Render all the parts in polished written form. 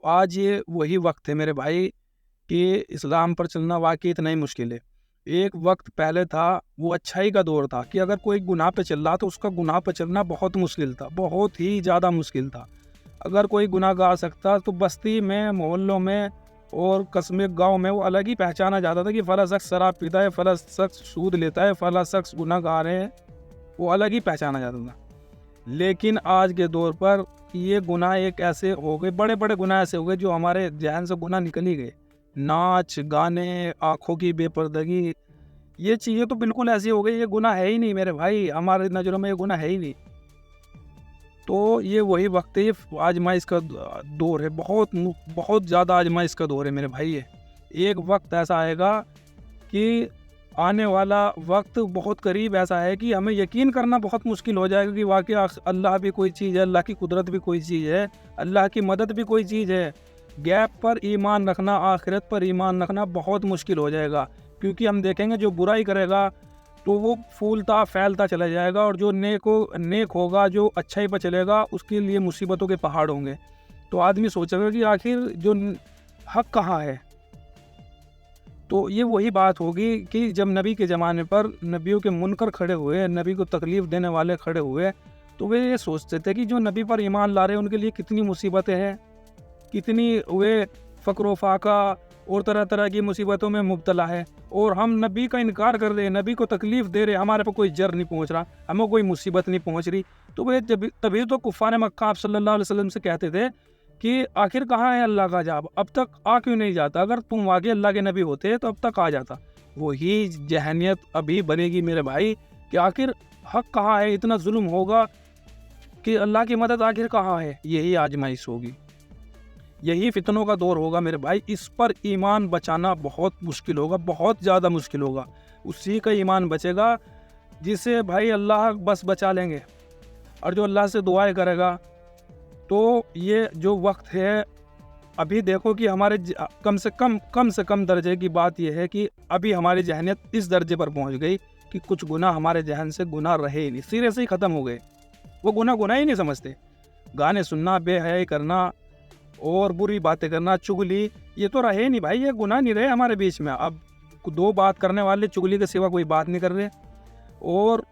आज ये वही वक्त है मेरे भाई कि इस्लाम पर चलना वाकई इतना ही मुश्किल है। एक वक्त पहले था, वो अच्छाई का दौर था कि अगर कोई गुनाह पे चल रहा तो उसका गुनाह पे चलना बहुत मुश्किल था, बहुत ही ज़्यादा मुश्किल था। अगर कोई गुनाहगार सकता तो बस्ती में, मोहल्लों में और कस्बे गाँव में वो अलग ही पहचाना जाता था कि फला शख्स शराब पीता है, फला शख्स सूद लेता है, फला शख्स गुनाहगार है, वो अलग ही पहचाना जाता था। लेकिन आज के दौर पर ये गुनाह एक ऐसे हो गए, बड़े बड़े गुनाह ऐसे हो गए जो हमारे ज़हन से गुनाह निकल ही गए। नाच गाने, आँखों की बेपर्दगी, ये चीज़ें तो बिल्कुल ऐसी हो गई, ये गुनाह है ही नहीं मेरे भाई, हमारी नज़रों में ये गुनाह है ही नहीं। तो ये वही वक्त है, ये आजमाइश का दौर है, बहुत ज़्यादा आजमाइश का दौर है मेरे भाई ये। एक वक्त ऐसा आएगा कि आने वाला वक्त बहुत करीब ऐसा है कि हमें यकीन करना बहुत मुश्किल हो जाएगा कि वाकई अल्लाह भी कोई चीज़ है, अल्लाह की कुदरत भी कोई चीज़ है, अल्लाह की मदद भी कोई चीज़ है। गैप पर ईमान रखना, आखिरत पर ईमान रखना बहुत मुश्किल हो जाएगा, क्योंकि हम देखेंगे जो बुराई करेगा तो वो फूलता फैलता चला जाएगा, और जो नेक होगा, जो अच्छाई पर चलेगा, उसके लिए मुसीबतों के पहाड़ होंगे। तो आदमी सोचेगा कि आखिर जो हक कहाँ है। तो ये वही बात होगी कि जब नबी के ज़माने पर नबियों के मुनकर खड़े हुए, नबी को तकलीफ़ देने वाले खड़े हुए, तो वे ये सोचते थे कि जो नबी पर ईमान ला रहे हैं उनके लिए कितनी मुसीबतें हैं, कितनी वे फ़क्र फाका और तरह तरह की मुसीबतों में मुब्तला है, और हम नबी का इनकार कर रहे हैं, नबी को तकलीफ़ दे रहे हैं, हमारे पर कोई जर नहीं पहुँच रहा, हमें कोई मुसीबत नहीं पहुँच रही। तो वे तभी तो कुफ़ार मक्का आप सल्लल्लाहु अलैहि वसल्लम से कहते थे कि आखिर कहाँ है अल्लाह का अज़ाब, अब तक आ क्यों नहीं जाता, अगर तुम वाकई अल्लाह के नबी होते तो अब तक आ जाता। वही जहनियत अभी बनेगी मेरे भाई कि आखिर हक कहाँ है, इतना जुल्म होगा कि अल्लाह की मदद आखिर कहाँ है। यही आजमाइश होगी, यही फितनों का दौर होगा मेरे भाई। इस पर ईमान बचाना बहुत मुश्किल होगा, बहुत ज़्यादा मुश्किल होगा। उसी का ईमान बचेगा जिसे भाई अल्लाह बस बचा लेंगे, और जो अल्लाह से दुआएं करेगा। तो ये जो वक्त है, अभी देखो कि हमारे कम से कम दर्जे की बात यह है कि अभी हमारी जहनियत इस दर्जे पर पहुंच गई कि कुछ गुनाह हमारे जहन से गुनाह रहे ही नहीं, सिरे से ही ख़त्म हो गए। वो गुनाह ही नहीं समझते। गाने सुनना, बेहयाई करना और बुरी बातें करना, चुगली, ये तो रहे नहीं भाई, ये गुनाह नहीं रहे हमारे बीच में। अब दो बात करने वाले चुगली के सिवा कोई बात नहीं कर रहे, और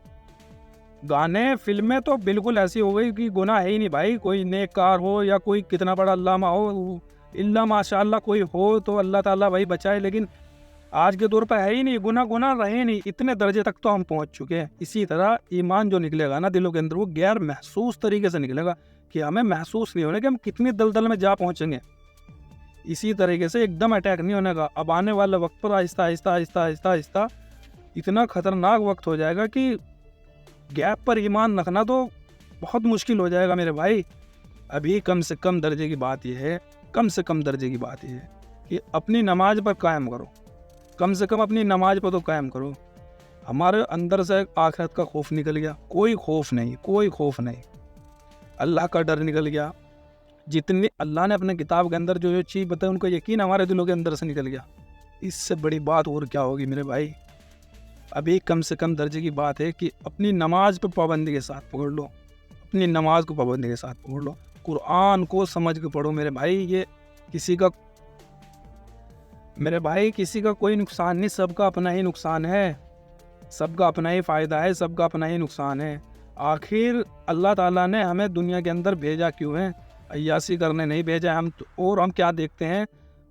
गाने फिल्में तो बिल्कुल ऐसी हो गई कि गुनाह है ही नहीं भाई। कोई नेककार हो या कोई कितना बड़ा अल्लामा हो, इल्ला माशाअल्लाह कोई हो तो अल्लाह ताला भाई बचाए, लेकिन आज के दौर पर है ही नहीं, गुनाह रहे नहीं। इतने दर्जे तक तो हम पहुंच चुके हैं। इसी तरह ईमान जो निकलेगा ना दिलों के अंदर, वो गैर महसूस तरीके से निकलेगा कि हमें महसूस नहीं होने कि हम कितनी दलदल में जा पहुंचेंगे। इसी तरीके से एकदम अटैक नहीं होने का। अब आने वाले वक्त पर आहिस्ता आहिस्ता आहिस्ता आहिस्ता आहिस्ता इतना खतरनाक वक्त हो जाएगा कि गैप पर ईमान रखना तो बहुत मुश्किल हो जाएगा मेरे भाई। अभी कम से कम दर्जे की बात यह है, कम से कम दर्जे की बात यह है कि अपनी नमाज पर कायम करो, कम से कम अपनी नमाज पर तो कायम करो। हमारे अंदर से आखिरत का खौफ निकल गया, कोई खौफ नहीं, कोई खौफ नहीं, अल्लाह का डर निकल गया। जितनी अल्लाह ने अपने किताब के अंदर जो जो चीज़ बताई, उनको यकीन हमारे दिलों के अंदर से निकल गया। इससे बड़ी बात और क्या होगी मेरे भाई। अभी कम से कम दर्जे की बात है कि अपनी नमाज पर पाबंदी के साथ पकड़ लो, अपनी नमाज को पाबंदी के साथ पकड़ लो, कुरान को समझ के पढ़ो मेरे भाई। ये किसी का कोई नुकसान नहीं, सबका अपना ही नुकसान है, सबका अपना ही फ़ायदा है, सबका अपना ही नुकसान है। आखिर अल्लाह ताला ने हमें दुनिया के अंदर भेजा क्यों है? अय्यासी करने नहीं भेजा हम और हम क्या देखते हैं,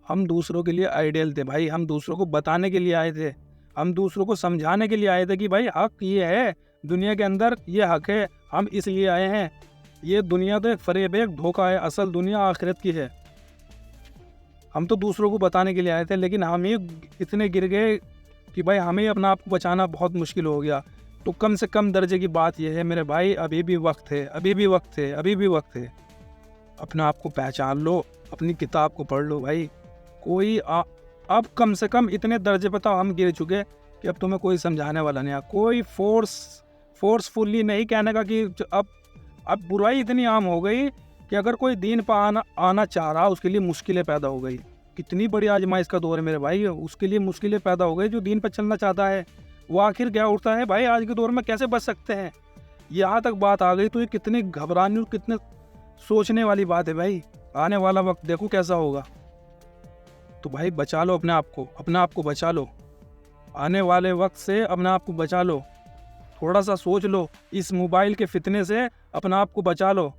हम दूसरों के लिए आइडियल थे भाई, हम दूसरों को बताने के लिए आए थे, हम दूसरों को समझाने के लिए आए थे कि भाई हक ये है, दुनिया के अंदर ये हक है, हम इसलिए आए हैं। ये दुनिया तो एक फरेब है, एक धोखा है, असल दुनिया आखिरत की है। हम तो दूसरों को बताने के लिए आए थे, लेकिन हम ही इतने गिर गए कि भाई हमें अपना आप को बचाना बहुत मुश्किल हो गया। तो कम से कम दर्जे की बात यह है मेरे भाई, अभी भी वक्त है, अभी भी वक्त है, अभी भी वक्त है। अपने आप को पहचान लो, अपनी किताब को पढ़ लो भाई। अब कम से कम इतने दर्जे पर तो हम गिर चुके कि अब तुम्हें कोई समझाने वाला नहीं है, कोई फोर्सफुली नहीं कहने का कि अब बुराई इतनी आम हो गई कि अगर कोई दीन पर आना चाह रहा, उसके लिए मुश्किलें पैदा हो गई। कितनी बड़ी आजमाइश का दौर है मेरे भाई, उसके लिए मुश्किलें पैदा हो गई। जो दीन पर चलना चाहता है वो आखिर क्या उठता है भाई, आज के दौर में कैसे बच सकते हैं, यहाँ तक बात आ गई। तो ये कितनी घबराने और कितने सोचने वाली बात है भाई। आने वाला वक्त देखो कैसा होगा। तो भाई बचा लो अपने आप को बचा लो, आने वाले वक्त से अपने आप को बचा लो। थोड़ा सा सोच लो, इस मोबाइल के फितने से अपने आप को बचा लो।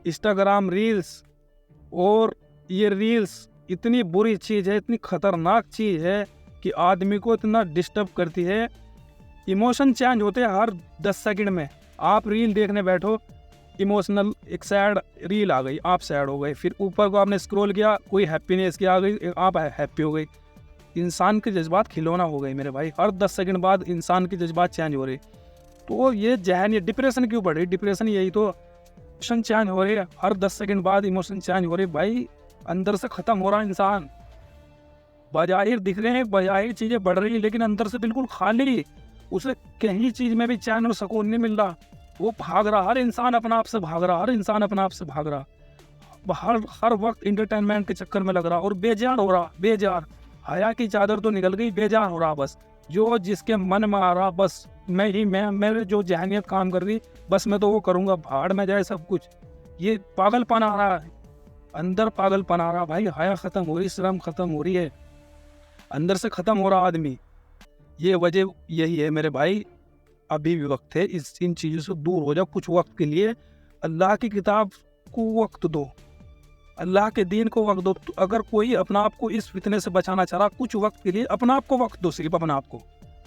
इंस्टाग्राम रील्स, और ये रील्स इतनी बुरी चीज़ है, इतनी खतरनाक चीज़ है कि आदमी को इतना डिस्टर्ब करती है। इमोशन चेंज होते हैं हर 10 सेकंड में। आप रील देखने बैठो, इमोशनल एक सैड रील आ गई, आप सैड हो गए, फिर ऊपर को आपने स्क्रॉल किया, कोई हैप्पीनेस की आ गई, आप हैप्पी हो गई। इंसान के जज्बात खिलौना हो गए मेरे भाई, हर 10 सेकंड बाद इंसान के जज्बात चेंज हो रहे। तो ये जहन, ये डिप्रेशन क्यों बढ़ रही? डिप्रेशन यही तो, इमोशन चेंज हो रहे, हर 10 सेकंड बाद इमोशन चेंज हो रहे भाई। अंदर से खत्म हो रहा है इंसान। बाजाहिर दिख रहे हैं, बाजाहिर चीजें बढ़ रही है, लेकिन अंदर से बिल्कुल खाली। उसे कहीं चीज में भी चैन और सुकून नहीं मिल रहा। वो भाग रहा, हर इंसान अपना आप से भाग रहा, हर इंसान अपना आप से भाग रहा, हर वक्त इंटरटेनमेंट के चक्कर में लग रहा और बेजार हो रहा, बेजार। हया की चादर तो निकल गई, बेजार हो रहा बस। जो जिसके मन में आ रहा, बस मैं मेरे जो जहनियत काम कर रही, बस मैं तो वो करूँगा, भाड़ में जाए सब कुछ। ये पागलपन आ रहा है अंदर, पागलपन आ रहा भाई। हया ख़त्म हो रही, शर्म ख़त्म हो रही है, अंदर से ख़त्म हो रहा आदमी। ये वजह यही है मेरे भाई। अभी भी वक्त है, इन चीज़ों से दूर हो जाओ कुछ वक्त के लिए। अल्लाह की किताब को वक्त दो, अल्लाह के दीन को वक्त दो। तो अगर कोई अपना आप को इस फितने से बचाना चाह रहा, कुछ वक्त के लिए अपना आप को वक्त दो, सिर्फ अपना आप को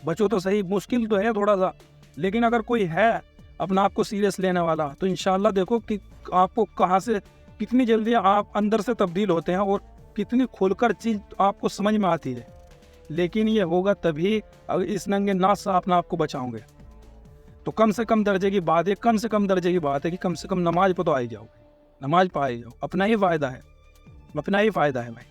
बचो तो सही। मुश्किल तो है थोड़ा सा, लेकिन अगर कोई है अपना आप को सीरियस लेने वाला, तो इंशाल्लाह देखो कि आपको कहाँ से, कितनी जल्दी आप अंदर से तब्दील होते हैं और कितनी खुलकर चीज़ आपको समझ में आती है। लेकिन ये होगा तभी अगर इस नंगे नाच से अपना आप को बचाओगे। तो कम से कम दर्जे की बात है, कम से कम दर्जे की बात है कि कम से कम नमाज पर तो आ ही जाओ, नमाज पर आ ही जाओ। अपना ही फ़ायदा है, अपना ही फ़ायदा है भाई।